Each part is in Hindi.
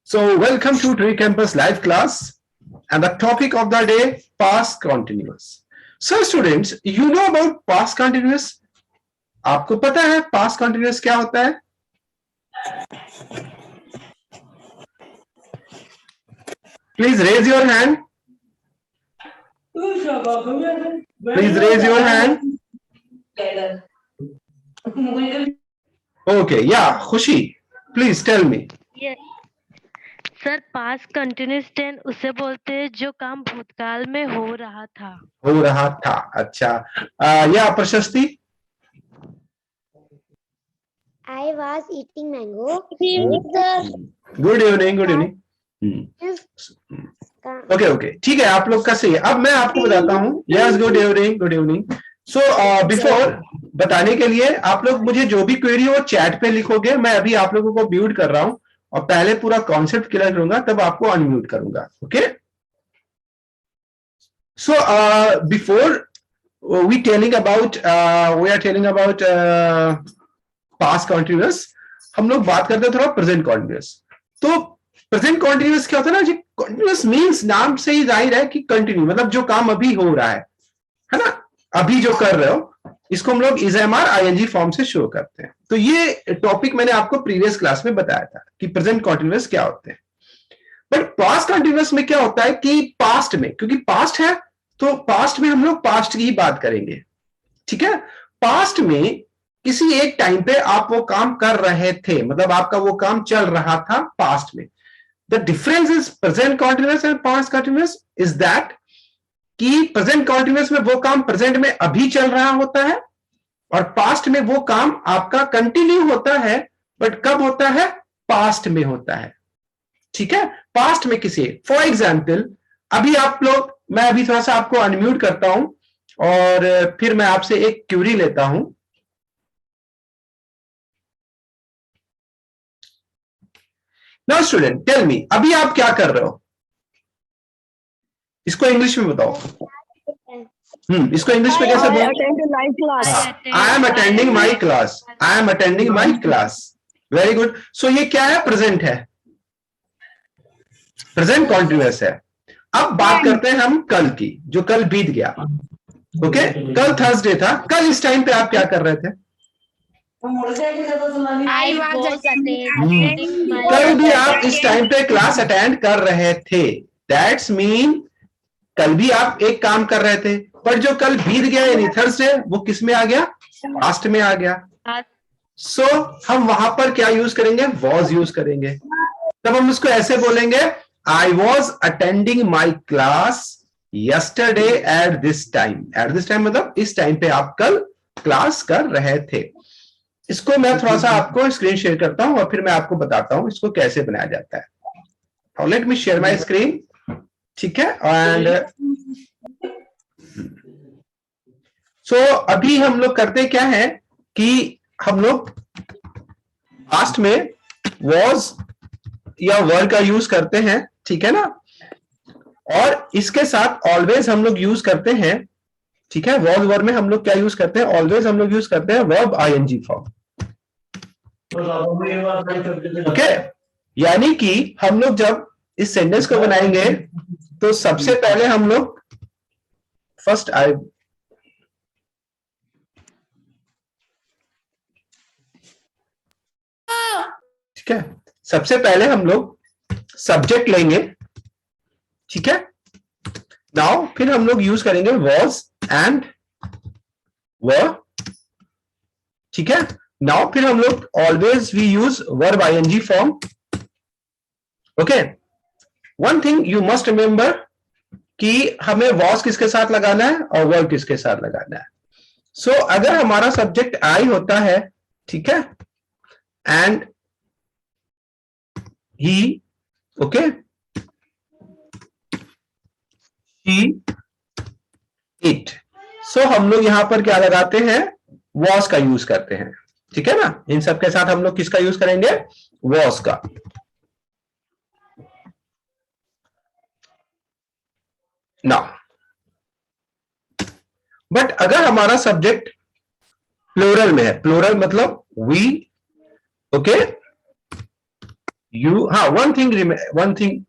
So welcome to Tree Campus live class, and the topic of the day, past continuous. So students, you know about past continuous? आपको पता है past continuous क्या होता है? Please raise your hand. Please raise your hand. Okay, yeah, Khushi, please tell me. Sir past continuous tense उसे बोलते हैं जो काम भूतकाल में हो रहा था। अच्छा। या प्रशस्ति? I was eating mango. Good evening. Okay ठीक है, आप लोग का सही है। अब मैं आपको बताता हूँ। Yes, good evening. So before बताने के लिए आप लोग मुझे जो भी क्वेरी हो चैट पे लिखोगे। मैं अभी आप लोगों को म्यूट कर रहा हूँ और पहले पूरा कॉन्सेप्ट क्लियर करूंगा, तब आपको अनम्यूट करूंगा। Okay, so before we are telling about past continuous, हम लोग बात करते हैं थोड़ा प्रेजेंट कॉन्टिन्यूअस। तो प्रेजेंट कॉन्टिन्यूअस क्या होता है ना जी? कॉन्टिन्यूअस मीन्स नाम से ही जाहिर है कि कंटिन्यू, मतलब जो काम अभी हो रहा है ना, अभी जो कर रहे हो, इसको हम लोग इजएमआर आईएनजी फॉर्म से शो करते हैं। तो ये टॉपिक मैंने आपको प्रीवियस क्लास में बताया था कि प्रेजेंट कॉन्टिन्यूअस क्या होते हैं। बट पास्ट कॉन्टिन्यूअस में क्या होता है कि पास्ट में, क्योंकि पास्ट है तो पास्ट में हम लोग पास्ट की ही बात करेंगे। ठीक है, पास्ट में किसी एक टाइम पे आप वो काम कर रहे थे, मतलब आपका वो काम चल रहा था पास्ट में। The difference is present continuous and past continuous is that कि प्रेजेंट कॉन्टिन्यूअस में वो काम प्रेजेंट में अभी चल रहा होता है, और पास्ट में वो काम आपका कंटिन्यू होता है, बट कब होता है? पास्ट में होता है। ठीक है, पास्ट में किसी, फॉर एग्जाम्पल अभी आप लोग, मैं अभी थोड़ा सा आपको अनम्यूट करता हूं और फिर मैं आपसे एक क्यूरी लेता हूं। नाउ स्टूडेंट टेल मी, अभी आप क्या कर रहे हो? इसको इंग्लिश में बताओ। इसको इंग्लिश में कैसे बोलते? I am attending my class. Very good. So ये क्या है? प्रेजेंट है, प्रेजेंट कॉन्टिन्यूअस है। अब बात करते हैं हम कल की, जो कल बीत गया। ओके, कल थर्सडे था। कल इस टाइम पे आप क्या कर रहे थे? कल भी आप इस टाइम पे क्लास अटेंड कर रहे थे। दैट्स मीन कल भी आप एक काम कर रहे थे, पर जो कल बीत गया यानी थर्सडे, वो किस में आ गया? पास्ट में आ गया। सो हम वहां पर क्या यूज करेंगे? वॉज यूज करेंगे। तब हम उसको ऐसे बोलेंगे, I was attending my class yesterday at this time. At this time मतलब इस टाइम पे आप कल क्लास कर रहे थे। इसको मैं थोड़ा सा आपको स्क्रीन शेयर करता हूं और फिर मैं आपको बताता हूं इसको कैसे बनाया जाता है। Let me share my screen. ठीक है, एंड सो अभी हम लोग करते क्या है कि हम लोग पास्ट में वॉज या वर का यूज करते हैं। ठीक है ना, और इसके साथ ऑलवेज हम लोग यूज करते हैं। ठीक है, वॉज वर में हम लोग क्या यूज करते हैं? ऑलवेज हम लोग यूज करते हैं वर्ब आईएनजी फॉर्म। ओके, यानी कि हम लोग जब इस सेंटेंस को बनाएंगे तो सबसे पहले हम लोग फर्स्ट ठीक है, सबसे पहले हम लोग सब्जेक्ट लेंगे। ठीक है, नाउ फिर हम लोग यूज करेंगे वॉज एंड वर। ठीक है, नाउ फिर हम लोग always we use verb ING form. Okay, one thing you must remember कि हमें वॉज किसके साथ लगाना है और वर्ब किसके साथ लगाना है। सो अगर हमारा सब्जेक्ट आई होता है, ठीक है, and he, okay, he, it, so हम लोग यहां पर क्या लगाते हैं? वॉज का यूज करते हैं। ठीक है ना, इन सब के साथ हम लोग किसका यूज करेंगे? वॉज का। ना, बट अगर हमारा सब्जेक्ट प्लूरल में है, प्लूरल मतलब वी, ओके, यू, हाँ वन थिंग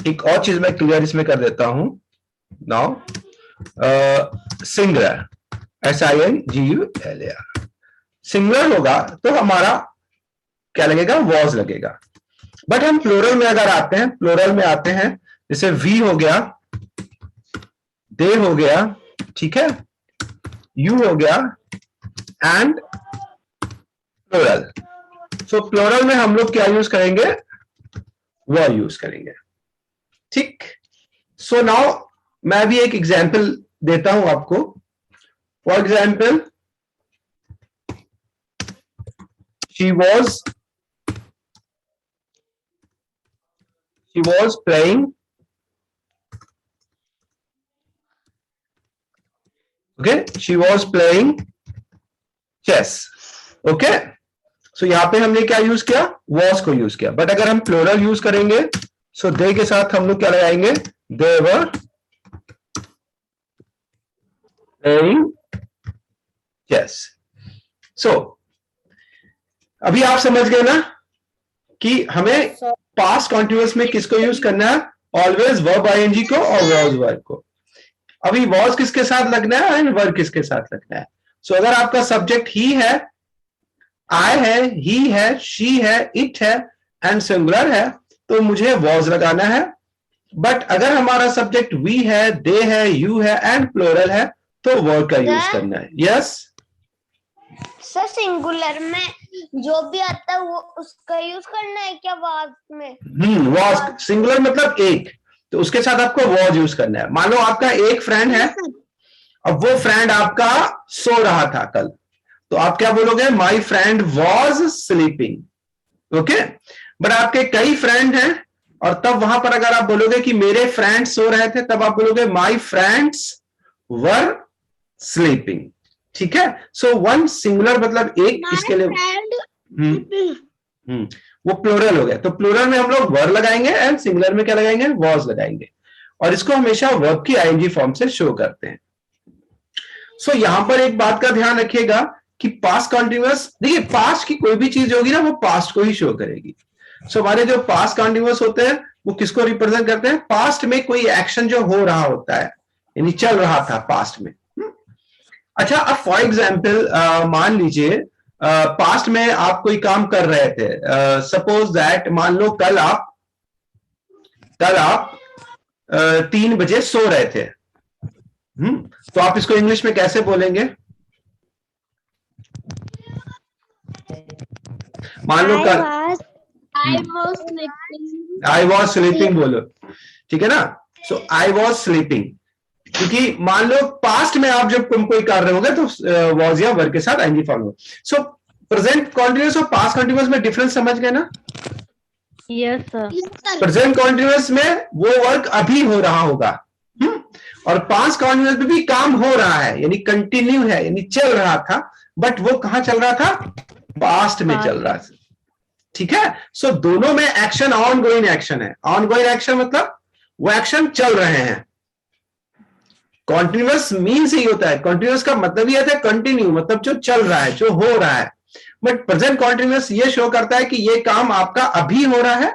एक और चीज मैं क्लियर इसमें कर देता हूं नाउ। सिंगुलर, SINGULAR सिंगुलर होगा तो हमारा क्या लगेगा, वॉज लगेगा। बट हम प्लूरल में अगर आते हैं, प्लूरल में आते हैं, जैसे वी हो गया, दे हो गया, ठीक है, यू हो गया एंड प्लूरल। सो प्लूरल में हम लोग क्या यूज करेंगे, वह यूज करेंगे, ठीक। सो नाउ मैं भी एक एग्जांपल देता हूं आपको। For example, she was playing, okay, she was playing chess, okay। सो यहां पे हमने क्या यूज किया, was को यूज किया। बट अगर हम प्लूरल यूज करेंगे, सो they के साथ हम लोग क्या लगाएंगे, they were playing chess। सो अभी आप समझ गए ना कि हमें पास्ट कॉन्टिन्यूअस में किसको यूज करना है, ऑलवेज वर्ब आईएनजी को और वाज वर्ब को। अभी वॉज किसके साथ लगना है एंड वर्ब किसके साथ लगना है। सो अगर आपका सब्जेक्ट ही है, आई है, ही है, शी है, इट है एंड सिंगुलर है, तो मुझे वॉज लगाना है। बट अगर हमारा सब्जेक्ट वी है, दे है, यू है एंड प्लूरल है, तो वर्ब का यूज करना है। यस सर, सिंगुलर में जो भी आता है वो उसका यूज करना है क्या वाज में? वाज सिंगुलर मतलब एक, तो उसके साथ आपको वॉज यूज करना है। मान लो आपका एक फ्रेंड है, अब वो फ्रेंड आपका सो रहा था कल, तो आप क्या बोलोगे, my friend was sleeping, okay. But आपके कई फ्रेंड हैं, और तब वहां पर अगर आप बोलोगे कि मेरे फ्रेंड सो रहे थे, तब आप बोलोगे माई फ्रेंड्स वर स्लीपिंग, ठीक है। सो वन सिंगुलर मतलब एक, इसके लिए वो प्लूरल हो गया। तो प्लूरल में हम लोग वर लगाएंगे एंड सिंगुलर में क्या लगाएंगे, वॉज लगाएंगे, और इसको हमेशा वर्ब की आईएनजी फॉर्म से शो करते हैं। सो यहां पर एक बात का ध्यान रखिएगा कि पास्ट कॉन्टिन्यूअस, देखिए पास्ट की कोई भी चीज होगी ना, वो पास्ट को ही शो करेगी। सो हमारे जो पास्ट कॉन्टिन्यूअस होते हैं वो किसको रिप्रेजेंट करते हैं, पास्ट में कोई एक्शन जो हो रहा होता है, यानी चल रहा था पास्ट में। अच्छा, अब फॉर एग्जाम्पल मान लीजिए पास्ट में आप कोई काम कर रहे थे, सपोज दैट मान लो कल आप 3 बजे सो रहे थे, तो आप इसको इंग्लिश में कैसे बोलेंगे, मान लो कल आई वॉज स्लीपिंग बोलो, ठीक है ना। सो आई वॉज स्लीपिंग, क्योंकि मान लो पास्ट में आप जब कोई कर रहे होंगे तो वॉज या वर्ब के साथ आईएनजी फॉर्म हो। सो प्रेजेंट कॉन्टिन्यूअस और पास्ट कॉन्टिन्यूअस में डिफरेंस समझ गए ना। Yes sir. प्रेजेंट कॉन्टिन्यूअस में वो वर्क अभी हो रहा होगा, और पास्ट कॉन्टिन्यूअस में भी काम हो रहा है, यानी कंटिन्यू है, यानी चल रहा था, बट वो कहां चल रहा था, पास्ट में चल रहा था, ठीक है। सो दोनों में एक्शन ऑन गोइंग एक्शन है। ऑन गोइंग एक्शन मतलब वो एक्शन चल रहे हैं। कॉन्टिन्यूअस मीन्स ही होता है, कॉन्टिन्यूअस का मतलब ही है कंटिन्यू, मतलब जो चल रहा है, जो हो रहा है। बट प्रेजेंट कॉन्टिन्यूअस ये शो करता है कि ये काम आपका अभी हो रहा है,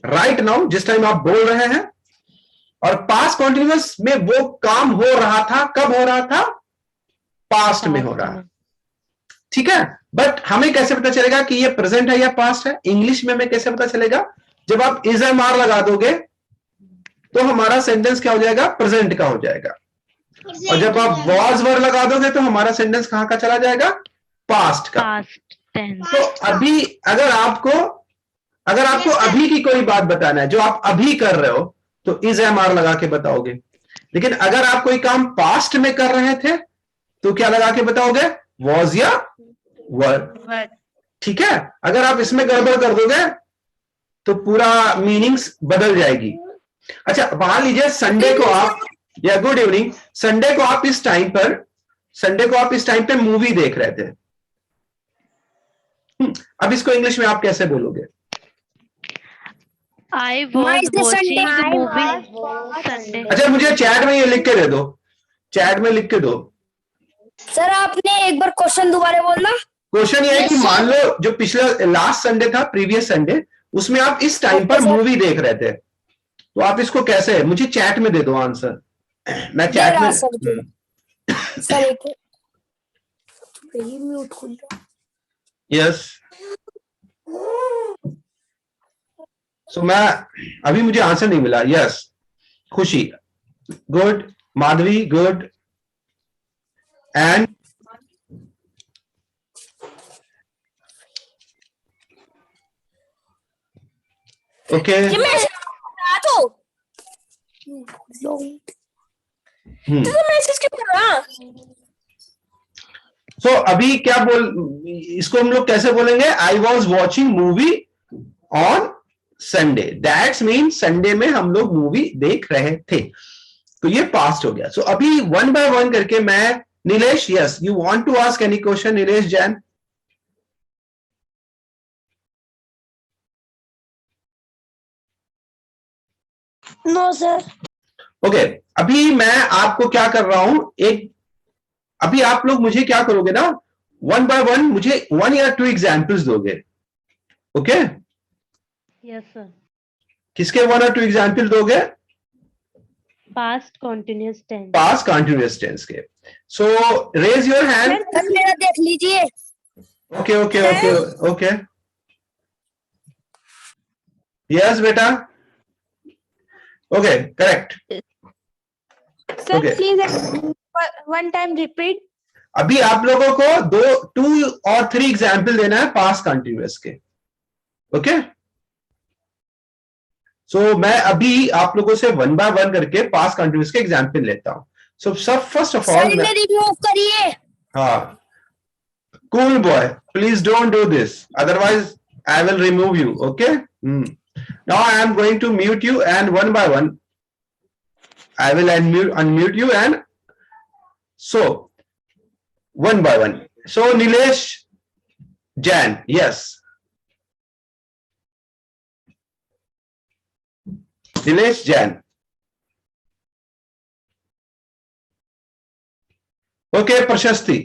राइट नाउ, जिस टाइम आप बोल रहे हैं। और पास्ट कॉन्टिन्यूअस में वो काम हो रहा था, कब हो रहा था, पास्ट में हो रहा है, ठीक है। बट हमें कैसे पता चलेगा कि ये प्रेजेंट है या पास्ट है, इंग्लिश में हमें कैसे पता चलेगा, जब आप इज एम आर लगा दोगे तो हमारा सेंटेंस क्या हो जाएगा, प्रेजेंट का हो जाएगा, और जब आप वॉज वर लगा दोगे तो हमारा सेंटेंस कहां का चला जाएगा, पास्ट का। Past tense. तो अभी अगर आपको अभी की कोई बात बताना है जो आप अभी कर रहे हो, तो इज एम आर लगा के बताओगे। लेकिन अगर आप कोई काम पास्ट में कर रहे थे तो क्या लगा के बताओगे, वॉज या वर, ठीक है। अगर आप इसमें गड़बड़ कर दोगे तो पूरा मीनिंग्स बदल जाएगी। अच्छा, मान लीजिए संडे को आप, या गुड इवनिंग, संडे को आप इस टाइम पे मूवी देख रहे थे। अब इसको इंग्लिश में आप कैसे बोलोगे, I was watching movie Sunday। अच्छा मुझे चैट में ये लिख के दे दो, चैट में लिख के दो। सर आपने एक बार क्वेश्चन दोबारा बोलना। क्वेश्चन ये है कि मान लो जो पिछला लास्ट संडे था, प्रीवियस संडे, उसमें आप इस टाइम पर मूवी देख रहे थे, तो आप इसको कैसे, मुझे चैट में दे दो आंसर, मैं चैट में। सर एक म्यूट खुल गया। यस, सो मैं अभी मुझे आंसर नहीं मिला। यस, खुशी good, Madhavi good, and okay. Message क्यों कर रहा? सो अभी क्या बोल, इसको हम लोग कैसे बोलेंगे? I was watching movie on Sunday, that's mean Sunday में हम लोग मूवी देख रहे थे, तो ये पास्ट हो गया। सो अभी वन बाय वन करके मैं, Nilesh, yes you want to ask any question? Nilesh Jain. No sir. Okay, अभी मैं आपको क्या कर रहा हूं, एक, अभी आप लोग मुझे क्या करोगे ना, वन बाय वन मुझे 1 या 2 एग्जाम्पल्स दोगे। ओके? Yes sir. किसके 1 और 2 एग्जाम्पल दोगे? Past continuous tense. Past continuous tense के। So raise your hand. मेरा देख लीजिए। Okay okay okay okay, yes बेटा, okay correct. Sir please one time repeat. अभी आप लोगों को 2 और 3 एग्जाम्पल देना है पास्ट कंटिन्यूअस के। ओके, सो मैं अभी आप लोगों से 1 बाय 1 करके पास्ट कंटिन्यूअस के एग्जाम्पल लेता हूं। सो सब फर्स्ट ऑफ ऑल, रिमूव करिए। हाँ, cool boy, please don't do this, otherwise I will remove you. Okay? Now I am going to mute you, and 1 by 1 I will unmute you, and so 1 by 1. So Nilesh Jain, yes, Nilesh Jain. Okay, Prashasti.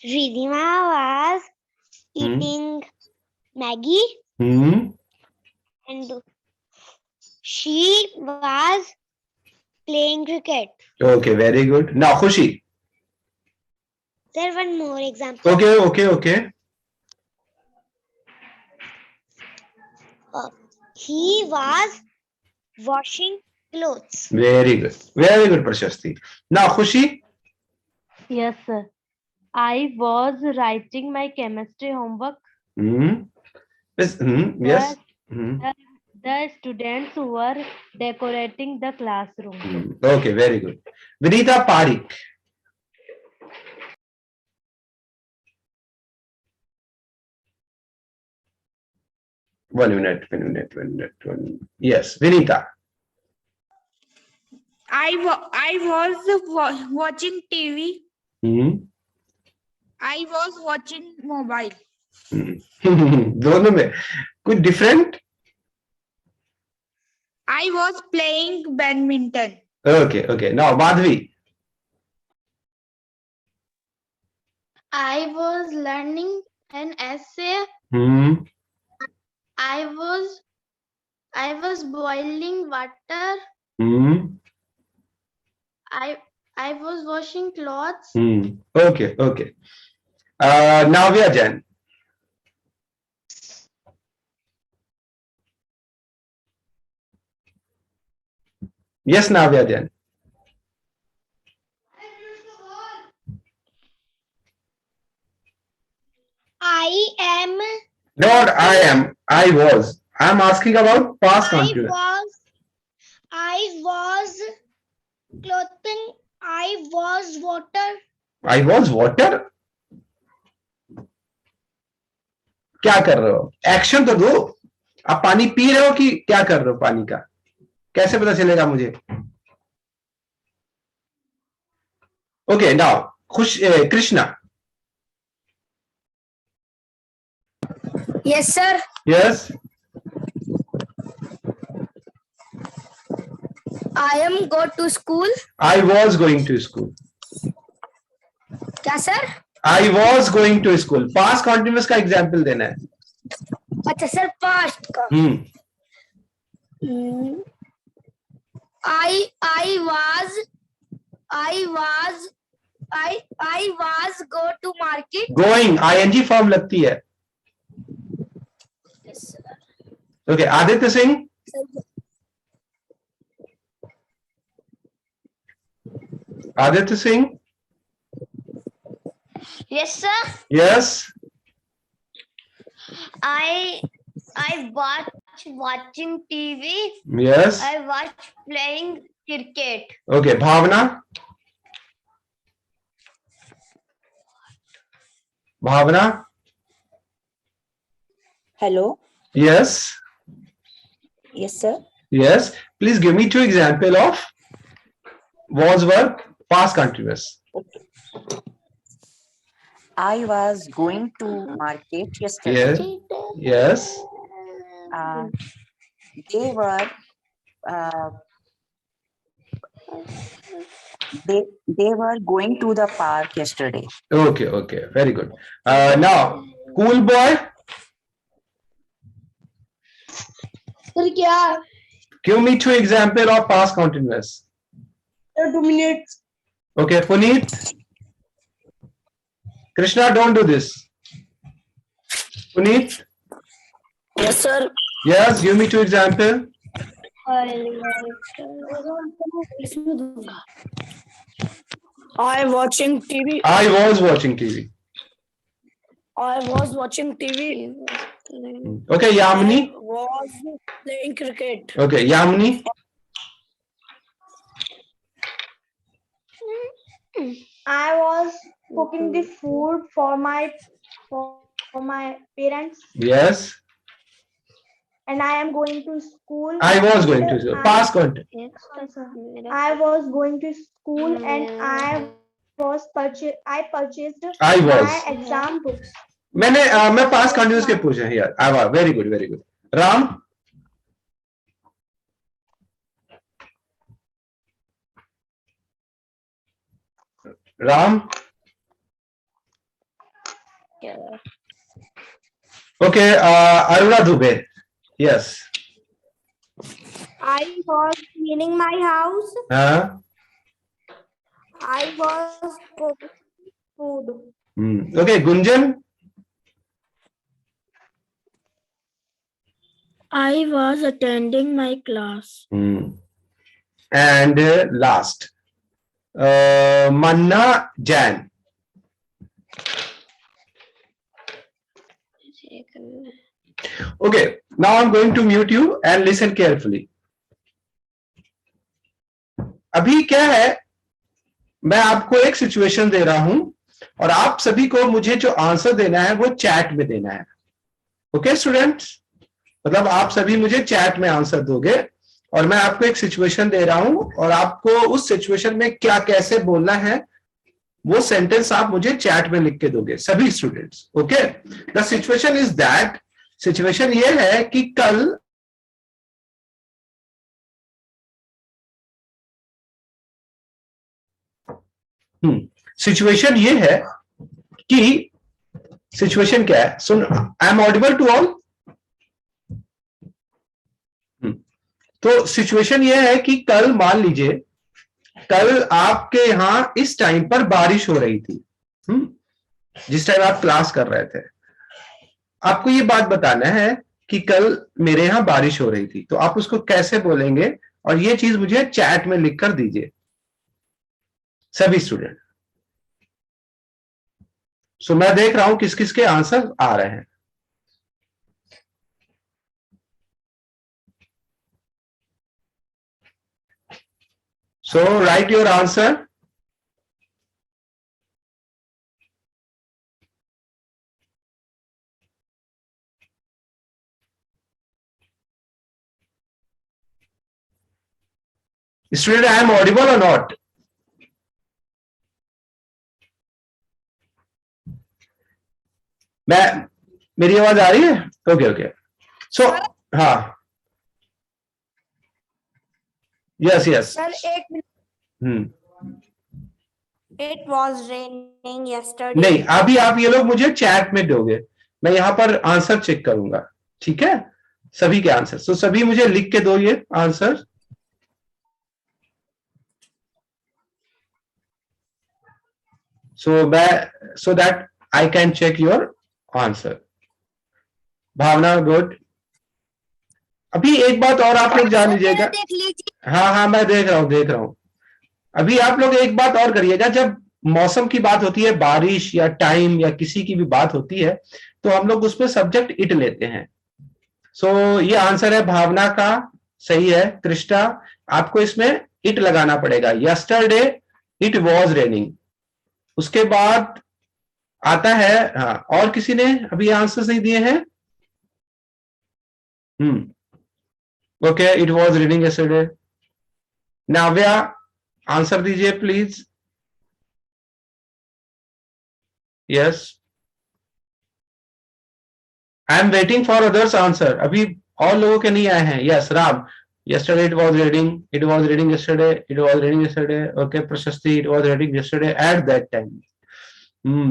Ridhima was eating Maggie and she was playing cricket. Okay, very good. Now Khushi. Sir, one more example. Okay. He was washing clothes. Very good, Prashasti. Now Khushi. Yes sir. I was writing my chemistry homework. Yes. The students were decorating the classroom. Okay, very good. Vinita Parikh. One minute. Yes, Vinita. I was watching TV. I was watching mobile. दोनों में कुछ different? I was playing badminton. Okay. Now Madhvi. I was learning an essay. I was boiling water. I was washing clothes. Okay. Navya Jain. Yes, Navya Jain. I am. Not I am. I was. I am asking about past continuous. I was clothing. I was water. I was water. क्या कर रहे हो? एक्शन तो दो. आप पानी पी रहे हो कि क्या कर रहे हो पानी का? कैसे पता चलेगा मुझे? Okay, now Krishna. Yes sir. Yes. I am go to school. I was going to school. क्या sir? I was going to school. Past continuous का एग्जाम्पल देना है. अच्छा सर पास्ट का I was go to market. Going ing form लगती है. Okay Aditya Singh. Aditya Singh. Yes, sir. Yes. I watching TV. Yes. I watch playing cricket. Okay Bhavna. Bhavna. Hello. Yes. Yes, sir. Yes. Please give me 2 example of was verb past continuous. I was going to market yesterday. Yes. Yes. They were they were going to the park yesterday. Okay. Okay. Very good. Now, cool boy. Sir क्या? Give me 2 example of past continuous. 2 minutes. Okay. Puneet. Krishna, don't do this. Puneet. Yes sir. Yes. Give me 2 example. I watching TV. I was watching TV. I was watching TV. Okay. Yamini. Was playing cricket. Okay. Yamini. I was cooking the food for my parents, Yes. and I am going to school. I was going to past continuous. I was going to school and I purchased I was. my exam books. मैं पास कंटिन्यूस के पूछे हैं यार. I was very good very good. Ram. Ram. Okay Aruna Dubey. Yes. I was cleaning my house. हाँ. I was cooking food. Okay Gunjan. I was attending my class. And last, Manna Jan. Okay, now I'm going to mute you and listen carefully. अभी क्या है, मैं आपको एक सिचुएशन दे रहा हूं और आप सभी को मुझे जो आंसर देना है वो चैट में देना है. ओके स्टूडेंट्स, मतलब आप सभी मुझे चैट में आंसर दोगे और मैं आपको एक सिचुएशन दे रहा हूं और आपको उस सिचुएशन में क्या कैसे बोलना है वो सेंटेंस आप मुझे चैट में लिख के दोगे सभी students. Okay, the situation is that, situation ये है कि कल सिचुएशन ये है कि सिचुएशन क्या है, सुन, I am audible to all. तो सिचुएशन ये है कि कल मान लीजिए कल आपके यहां इस टाइम पर बारिश हो रही थी, जिस टाइम आप क्लास कर रहे थे. आपको ये बात बताना है कि कल मेरे यहां बारिश हो रही थी, तो आप उसको कैसे बोलेंगे और ये चीज मुझे चैट में लिख कर दीजिए सभी स्टूडेंट. सो मैं देख रहा हूं किस किस के आंसर आ रहे हैं. So write your answer. Student, I am audible or not? मेरी आवाज आ रही है? Okay okay. सो हाँ, यस यस. Sir, एक minute. It was raining yesterday. नहीं, अभी आप ये लोग मुझे चैट में दोगे, मैं यहाँ पर आंसर चेक करूंगा. ठीक है, सभी के आंसर। सो सभी मुझे लिख के दो ये answer. so that I can check your answer. Bhavna, good. अभी एक बात और आप लोग जान लीजिएगा। देख लीजिए। हाँ, मैं देख रहा हूं। अभी आप लोग एक बात और करिएगा, जब मौसम की बात होती है, बारिश या टाइम या किसी की भी बात होती है, तो हम लोग उसमें सब्जेक्ट इट लेते हैं। सो ये आंसर है भावना का, सही है। कृष्णा, आपको इसमें इट लगाना पड़ेगा। Yesterday it was raining. उसके बाद आता है, हाँ, और किसी ने अभी आंसर नहीं दिए हैं? Okay, it was raining yesterday. Navya, answer दीजिए please. Yes, I am waiting for others answer. अभी और लोगों के नहीं आए हैं। Yes, Ram, yesterday it was raining yesterday. Okay, Prashasti, it was raining yesterday at that time.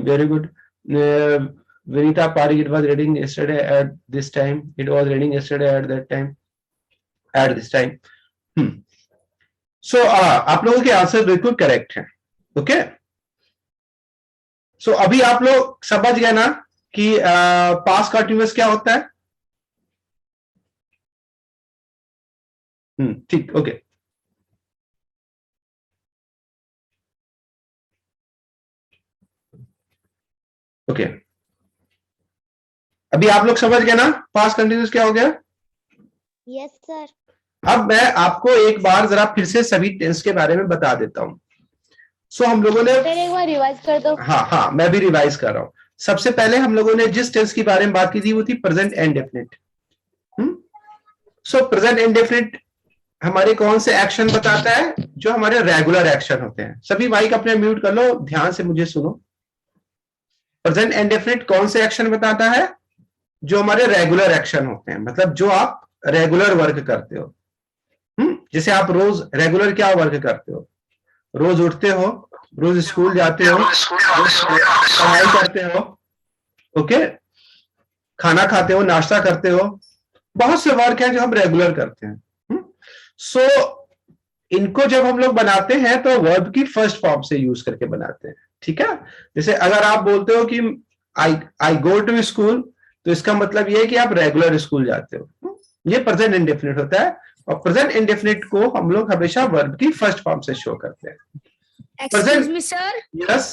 Very good. Vinita Pari, it was raining yesterday at this time. It was raining yesterday at that time. At this time. So आप लोगों के आंसर बिल्कुल करेक्ट हैं। ओके, सो अभी आप लोग समझ गए ना कि पास्ट कंटीन्यूअस क्या होता है? ठीक, ओके। अभी आप लोग समझ गए ना पास्ट कंटीन्यूअस क्या हो गया? Yes sir. अब मैं आपको एक बार जरा फिर से सभी टेंस के बारे में बता देता हूं। सो हम लोगों ने एक बार रिवाइज कर दो। हाँ, मैं भी रिवाइज कर रहा हूं। सबसे पहले हम लोगों ने जिस टेंस के बारे में बात की थी वो थी प्रेजेंट इंडेफिनिट। सो प्रेजेंट इंडेफिनिट हमारे कौन से एक्शन बताता है? जो हमारे रेगुलर एक्शन होते हैं। सभी माइक अपने म्यूट कर लो, ध्यान से मुझे सुनो। प्रेजेंट इंडेफिनिट कौन से एक्शन बताता है? जो हमारे रेगुलर एक्शन होते हैं, मतलब जो आप रेगुलर वर्क करते हो। जैसे आप रोज रेगुलर क्या वर्क करते हो? रोज उठते हो, रोज स्कूल जाते हो, पढ़ाई करते हो, ओके, खाना खाते हो, नाश्ता करते हो। बहुत से वर्क हैं जो हम रेगुलर करते हैं। सो इनको जब हम लोग बनाते हैं तो वर्ब की फर्स्ट फॉर्म से यूज करके बनाते हैं। ठीक है, जैसे अगर आप बोलते हो कि आई गो टू स्कूल, तो इसका मतलब ये है कि आप रेगुलर स्कूल जाते हो। ये प्रेजेंट इंडेफिनिट होता है, और प्रेजेंट इंडेफिनिट को हम लोग हमेशा वर्ब की फर्स्ट फॉर्म से शो करते हैं। Excuse me sir. Yes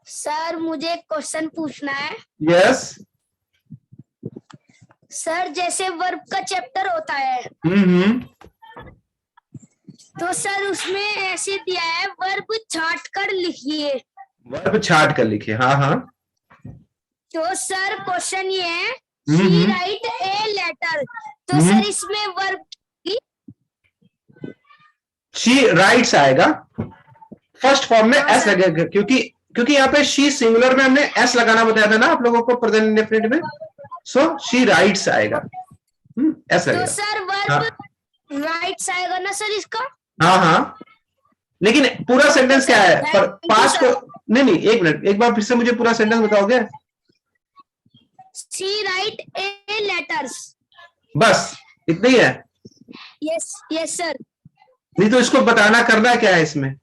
sir, मुझे एक क्वेश्चन पूछना है। यस सर, जैसे वर्ब का चैप्टर होता है, तो सर उसमें ऐसे दिया है वर्ब छाट कर लिखिए। वर्ब छाट कर लिखिए, हाँ। तो सर क्वेश्चन ये है, शी राइट ए लेटर, तो सर इसमें वर्ब शी राइट्स आएगा, फर्स्ट फॉर्म में एस लगेगा, क्योंकि यहाँ पे शी सिंगुलर में हमने एस लगाना बताया था ना आप लोगों को प्रेजेंट इंडेफिनिट में। सो शी राइट्स आएगा, एस लगेगा। तो सर वर्ब राइट्स आएगा ना सर इसका? हाँ, लेकिन पूरा सेंटेंस क्या है? पर पास्ट को नहीं, एक मिनट, एक बार फिर से मुझे पूरा सेंटेंस बताओगे? शी राइट ए लेटर्स, बस इतना ही है। Yes sir. नहीं तो इसको बताना करना क्या है इसमें?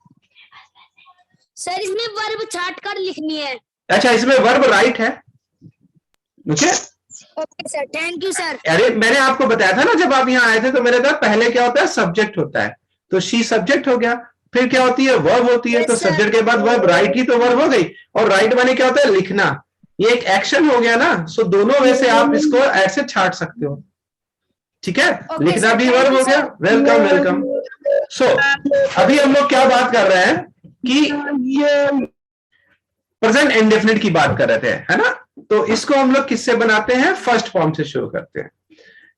सर इसमें वर्ब छाट कर लिखनी है। अच्छा, इसमें वर्ब राइट है। Okay sir, thank you sir. अरे मैंने आपको बताया था ना जब आप यहाँ आए थे, तो मैंने कहा पहले क्या होता है? सब्जेक्ट होता है, तो शी सब्जेक्ट हो गया, फिर क्या होती है? वर्ब होती है। तो सब्जेक्ट के बाद वर्ब राइट की तो वर्ब हो गई, और राइट माने क्या होता है? लिखना। ये एक एक्शन हो गया ना। सो दोनों में से आप इसको ऐसे छाट सकते हो। ठीक है, लिखना भी वर्ब हो गया। वेलकम। सो अभी हम लोग क्या बात कर रहे हैं कि प्रेजेंट इंडेफिनिट की बात कर रहे थे, है ना? तो इसको हम लोग किससे बनाते हैं? फर्स्ट फॉर्म से शो करते हैं।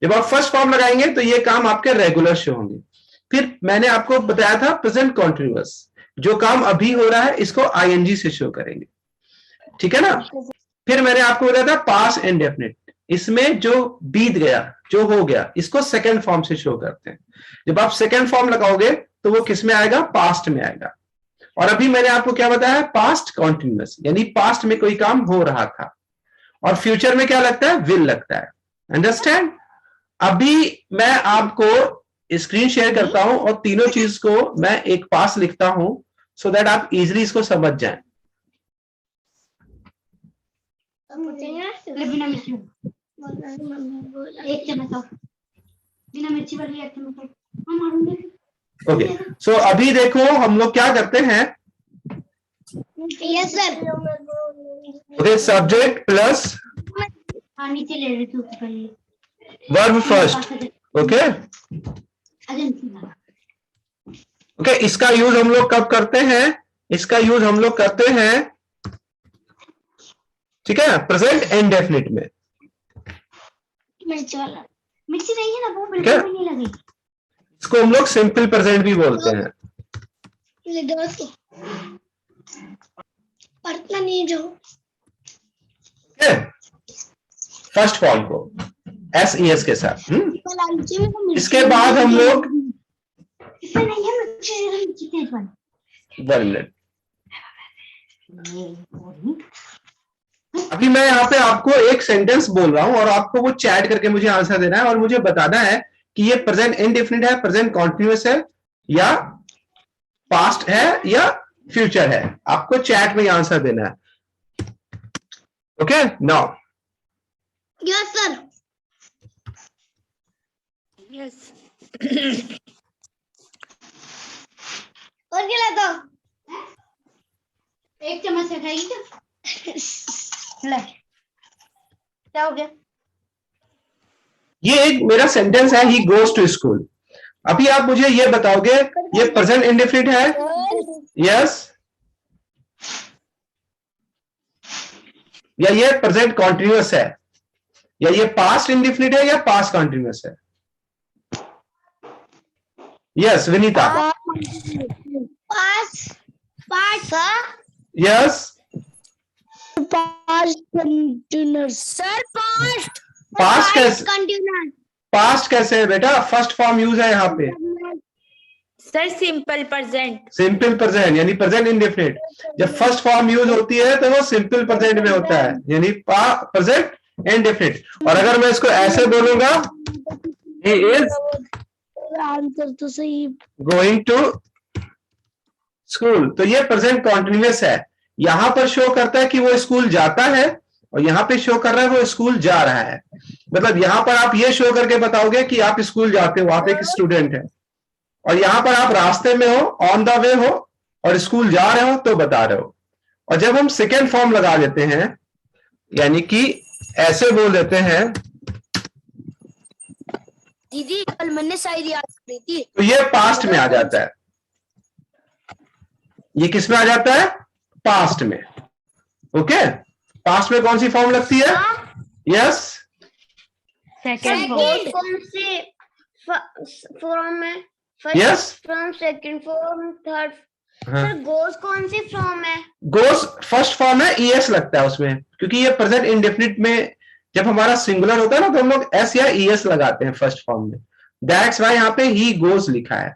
जब आप फर्स्ट फॉर्म लगाएंगे तो ये काम आपके रेगुलर शो होंगे। फिर मैंने आपको बताया था प्रेजेंट कॉन्टिन्यूअस, जो काम अभी हो रहा है इसको आईएनजी से शो करेंगे। ठीक है ना? फिर मैंने आपको बताया था पास्ट इंडेफिनिट, इसमें जो बीत गया, जो हो गया, इसको सेकेंड फॉर्म से शो करते हैं। जब आप सेकेंड फॉर्म लगाओगे तो वो किस में आएगा? पास्ट में आएगा। और अभी मैंने आपको क्या बताया? पास्ट कॉन्टिन्यूअस, यानी पास्ट में कोई काम हो रहा था, और फ्यूचर में क्या लगता है, विल लगता है। अंडरस्टैंड? अभी मैं आपको स्क्रीन शेयर करता हूं और तीनों चीज को मैं एक पास लिखता हूं सो दैट आप इजीली इसको समझ जाएं। बिना मिर्ची एक चम्मच और, बिना मिर्ची वाली एक चम्मच और मैं मारूंगी। ओके, सो अभी देखो हम लोग क्या करते हैं। Yes sir. Okay, subject plus हाँ नीचे ले रही थी उसके लिए वर्ब फर्स्ट। ओके ओके, इसका यूज हम लोग कब करते हैं, इसका यूज हम लोग करते हैं, ठीक है, प्रेजेंट इंडेफिनिट में। मिर्ची वाला, मिर्ची नहीं है ना वो ठीक है? बिल्कुल भी नहीं लगी। इसको हम लोग सिंपल प्रेजेंट भी बोलते हैं। पढ़ना नहीं जो फर्स्ट फॉर्म को SES के साथ। इसके बाद हम लोग इसमें नहीं है मिर्ची तेज वाली। 1 मिनट, अभी मैं यहाँ पे आपको एक सेंटेंस बोल रहा हूं और आपको वो चैट करके मुझे आंसर देना है और मुझे बताना है कि ये प्रेजेंट इंडेफिनिट है, प्रेजेंट कॉन्टिन्यूअस है, या पास्ट है, या फ्यूचर है। आपको चैट में आंसर देना है। Okay, now yes sir. Yes और क्या लाता हूँ? एक चम्मच से खाएगी क्या? ले क्या हो गया? ये एक मेरा सेंटेंस है, ही गोज टू स्कूल। अभी आप मुझे ये बताओगे ये प्रेजेंट इंडेफिनिट है? यस, या ये प्रेजेंट कॉन्टिन्यूअस है, या ये पास्ट इंडेफिनिट है, या पास्ट कॉन्टिन्यूअस है? Yes Vinita. Pass pass yes, Past continuous. Sir, past. Past कैसे, कंटिन्यूअस। पास्ट कैसे है बेटा? फर्स्ट फॉर्म यूज है यहाँ पे, sir simple present. Simple present यानी प्रेजेंट इंडेफिनिट। जब फर्स्ट फॉर्म यूज होती है तो वो सिंपल प्रेजेंट में होता है, यानी प्रेजेंट इंडेफिनिट। और अगर मैं इसको ऐसे बोलूंगा, he is आंसर तो सही। going to school, तो ये प्रेजेंट कॉन्टिन्यूअस है। यहां पर शो करता है कि वो स्कूल जाता है और यहाँ पे शो कर रहा है वो स्कूल जा रहा है। मतलब यहाँ पर आप ये शो करके बताओगे कि आप स्कूल जाते हो, आप एक स्टूडेंट है, और यहाँ पर आप रास्ते में हो, ऑन द वे हो, और स्कूल जा रहे हो तो बता रहे हो। और जब हम सेकेंड फॉर्म लगा देते हैं, यानी कि ऐसे बोल देते हैं, दीदी कल मैंने शायरी याद करी थी। तो ये पास्ट में आ जाता है। ये किस में आ जाता है? पास्ट में। ओके, पास्ट में कौन सी फॉर्म लगती है? यस, सेकंड गोज कौन से फॉर्म है? Yes. From, second form, third. हाँ। सर गोज कौन सी फॉर्म है? गोस फर्स्ट फॉर्म है, ES लगता है उसमें, क्योंकि ये प्रेजेंट इंडेफिनिट में जब हमारा सिंगुलर होता है ना तो हम लोग S या ES लगाते हैं फर्स्ट फॉर्म में। दैट्स वाई यहाँ पे ही गोज लिखा है,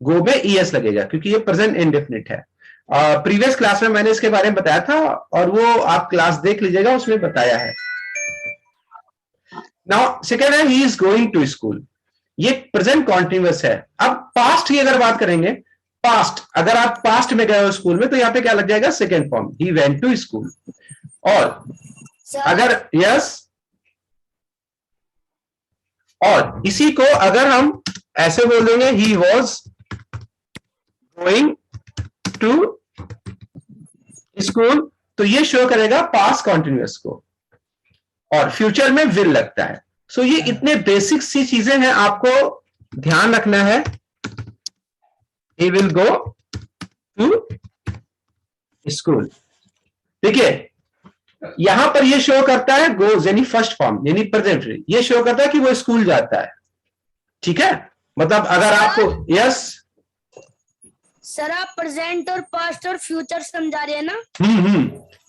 गो में ES लगेगा क्योंकि ये प्रेजेंट इंडेफिनिट है। प्रीवियस क्लास में मैंने इसके बारे में बताया था और वो आप क्लास देख लीजिएगा, उसमें बताया है। नाउ सेकेंड है he is going to school, ये प्रेजेंट कॉन्टिन्यूअस है। अब पास्ट की अगर बात करेंगे, पास्ट अगर आप पास्ट में गए हो स्कूल में तो यहाँ पे क्या लग जाएगा? Second form, he went to school. और अगर यस, और इसी को अगर हम ऐसे बोल देंगे he was going to school, तो ये शो करेगा पास्ट कॉन्टिन्यूअस को, और फ्यूचर में विल लगता है। सो ये इतने बेसिक सी चीजें हैं, आपको ध्यान रखना है। He will go to school. देखिए यहां पर ये शो करता है गोज यानी फर्स्ट फॉर्म यानी प्रेजेंट, ये शो करता है कि वो स्कूल जाता है। ठीक है, मतलब अगर आपको यस सर आप प्रेजेंट और पास्ट और फ्यूचर समझा रहे हैं ना?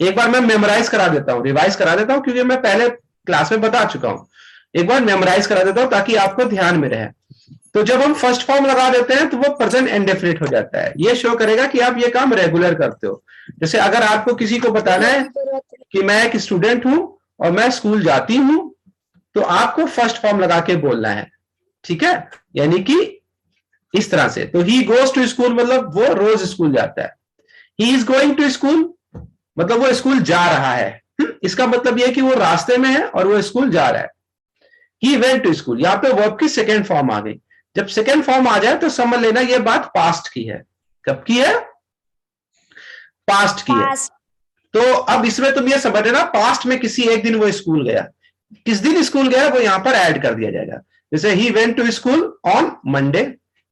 एक बार मैं मेमोराइज करा देता हूँ, रिवाइज करा देता हूँ, क्योंकि मैं पहले क्लास में बता चुका हूँ। एक बार मेमोराइज करा देता हूँ ताकि आपको ध्यान में रहे। तो जब हम फर्स्ट फॉर्म लगा देते हैं तो वो प्रेजेंट इंडेफिनिट हो जाता है। ये शो करेगा कि आप ये काम रेगुलर करते हो। जैसे अगर आपको किसी को बताना है कि मैं एक स्टूडेंट हूं और मैं स्कूल जाती हूं, तो आपको फर्स्ट फॉर्म लगा के बोलना है, ठीक है, यानी कि इस तरह से। तो ही गोज टू स्कूल मतलब वो रोज स्कूल जाता है, he is going to school मतलब वो स्कूल जा रहा है, इसका मतलब यह है कि वो रास्ते में है और वो स्कूल जा रहा है। ही वेंट टू स्कूल, यहां पे वर्ब की सेकेंड फॉर्म आ गई। जब सेकेंड फॉर्म आ जाए तो समझ लेना ये बात पास्ट की है। कब की है? पास्ट की है। तो अब इसमें तुम ये समझ लेना, पास्ट में किसी एक दिन वो स्कूल गया, किस दिन स्कूल गया वो यहां पर ऐड कर दिया जाएगा। जैसे he went to school on Monday,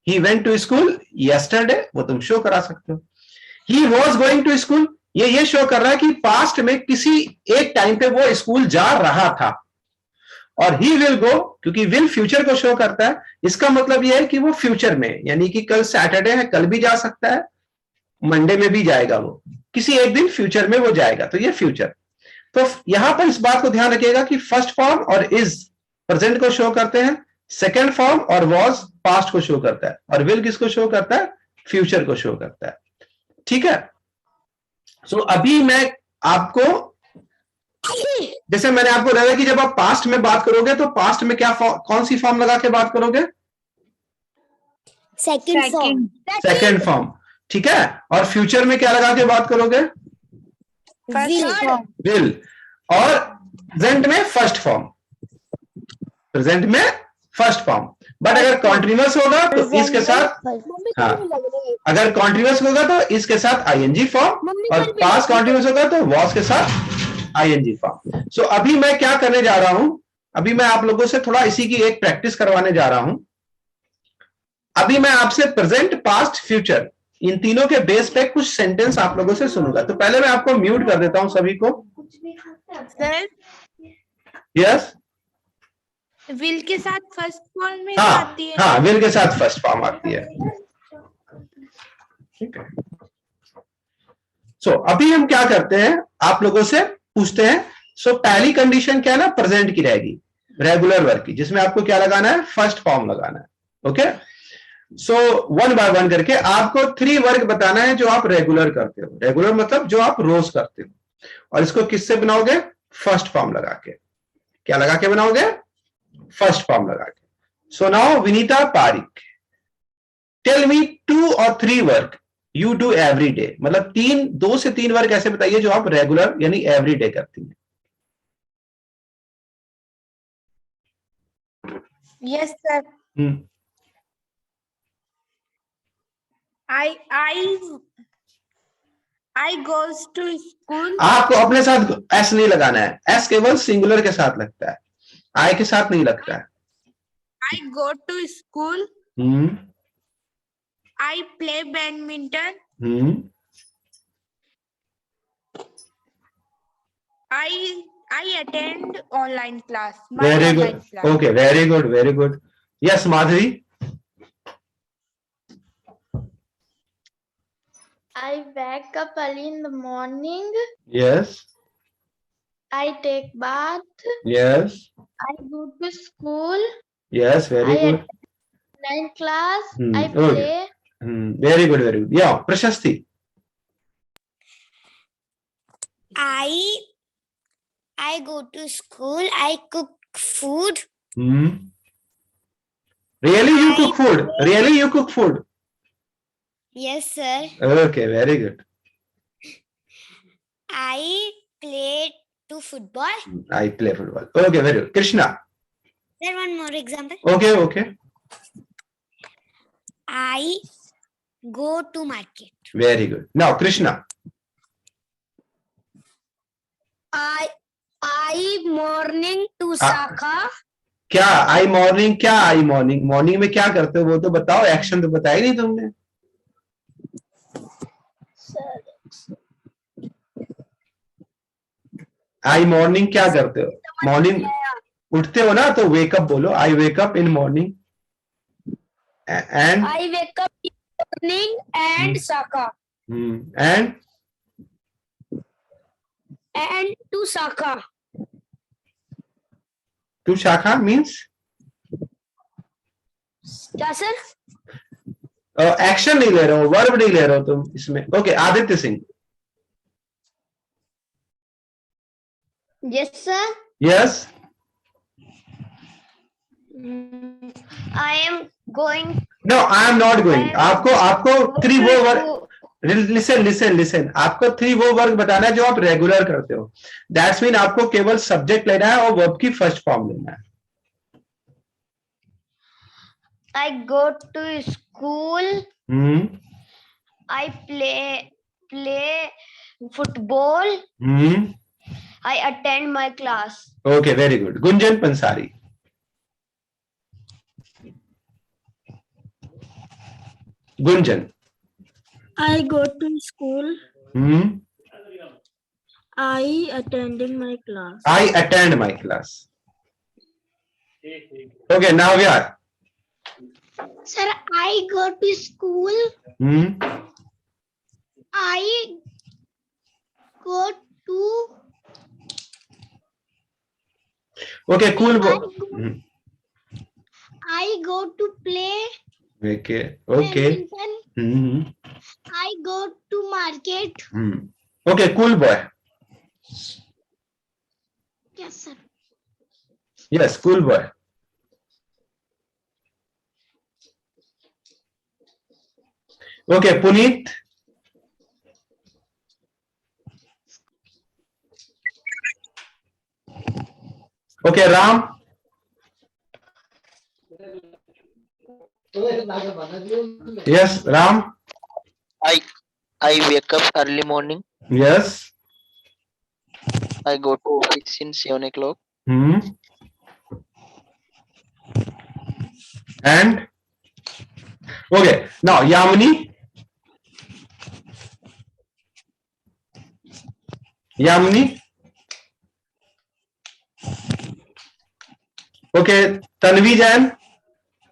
he went to school yesterday, वो तुम शो करा सकते हो। He was going to school, ये शो कर रहा है कि पास्ट में किसी एक टाइम पे वो स्कूल जा रहा था। और ही विल गो, क्योंकि विल फ्यूचर को शो करता है, इसका मतलब यह है कि वो फ्यूचर में, यानी कि कल सैटरडे है, कल भी जा सकता है, मंडे में भी जाएगा, वो किसी एक दिन फ्यूचर में वो जाएगा, तो ये फ्यूचर। तो यहां पर इस बात को ध्यान रखिएगा कि फर्स्ट फॉर्म और इज प्रेजेंट को शो करते हैं, सेकेंड फॉर्म और वॉज पास्ट को शो करता है, और विल किसको शो करता है? फ्यूचर को शो करता है, ठीक है। सो अभी मैं आपको, जैसे मैंने आपको बताया कि जब आप पास्ट में बात करोगे तो पास्ट में क्या कौन सी फॉर्म लगा के बात करोगे? सेकेंड फॉर्म, ठीक है। और फ्यूचर में क्या लगा के बात करोगे? विल। और प्रेजेंट में फर्स्ट फॉर्म, प्रेजेंट में फर्स्ट फॉर्म। बट अगर कॉन्टिन्यूअस होगा तो इसके साथ, हाँ, अगर कॉन्टिन्यूअस होगा तो इसके साथ आईएनजी फॉर्म, और पास्ट कॉन्टिन्यूअस होगा तो वॉज के साथ आईएनजी फॉर्म। सो अभी मैं क्या करने जा रहा हूं, अभी मैं आप लोगों से थोड़ा इसी की एक प्रैक्टिस करवाने जा रहा हूं। अभी मैं आपसे प्रेजेंट, पास्ट, फ्यूचर, इन तीनों के बेस पे कुछ सेंटेंस आप लोगों से सुनूंगा। तो पहले मैं आपको म्यूट कर देता हूं सभी को। सर यस, विल के साथ फर्स्ट फॉर्म में हाँ आती है। हाँ, विल के साथ फर्स्ट फॉर्म आती है, ठीक है। सो अभी हम क्या करते हैं, आप लोगों से पूछते हैं। सो पहली कंडीशन क्या है ना, प्रेजेंट की रहेगी, रेगुलर वर्क की, जिसमें आपको क्या लगाना है? फर्स्ट फॉर्म लगाना है, okay. So one by one करके आपको 3 वर्क बताना है जो आप रेगुलर करते हो। रेगुलर मतलब जो आप रोज करते हो, और इसको किससे बनाओगे? फर्स्ट फॉर्म लगा के। क्या लगा के बनाओगे? फर्स्ट फॉर्म लगा के। So now Vinita Pareek, tell me 2 or 3 work you do every day, मतलब 2 से 3 वर्क ऐसे बताइए जो आप रेगुलर यानी एवरी डे करती हैं। Yes sir. I goes to school. आपको अपने साथ एस नहीं लगाना है, एस केवल सिंगुलर के साथ लगता है, आई के साथ नहीं लगता है। I go to school. I play badminton. I attend online class. Very good. Okay, very good, very good. Yes, Madhuri. I wake up early in the morning. Yes. I take bath. Yes. I go to school. Yes, very good. I attend class. I Okay. play. Very good, very good. Yeah, Prashasti. I go to school. I cook food. Really, you cook food? Really, you cook food? Yes, sir. Okay, very good. I play to football. I play football. Okay, very good. Krishna. Sir, one more example. Okay, okay. I go to market. Very good. Now, Krishna. I morning to Saka. क्या आई मॉर्निंग? क्या आई मॉर्निंग? मॉर्निंग में क्या करते हो वो तो बताओ, एक्शन तो बताया नहीं तुमने। आई मॉर्निंग क्या करते हो? मॉर्निंग उठते हो ना, तो वेकअप बोलो। I wake up in morning and I wake up in morning and Saka. And to Saka. To शाखा मीन्स क्या सर? एक्शन नहीं ले रहे हो, वर्ब नहीं ले रहे हो तुम इसमें। Okay, Aditya Singh. Yes, sir. Yes. I am going. No, I am not going. आपको 3 वो वर्ग, लिसन, आपको 3 वो वर्ग बताना है जो आप रेगुलर करते हो. दैट्स मीन आपको केवल सब्जेक्ट लेना है और वर्ब की फर्स्ट फॉर्म लेना है. I go to school. I play football. I attend my class. Okay, very good. Gunjan Pansari. Gunjan. I go to school. I attending my class. I attend my class. Okay, now we are. Sir, I go to school. I go to. Okay, cool. I go to play. Okay. Badminton. I go to market. Okay, cool boy. Yes, sir. Yes, cool boy. Okay, Puneet. Okay, Ram. Yes, Ram. I wake up early morning. Yes. I go to office in 7 o'clock. And okay, now Yamini. Okay, Tanvi Jain.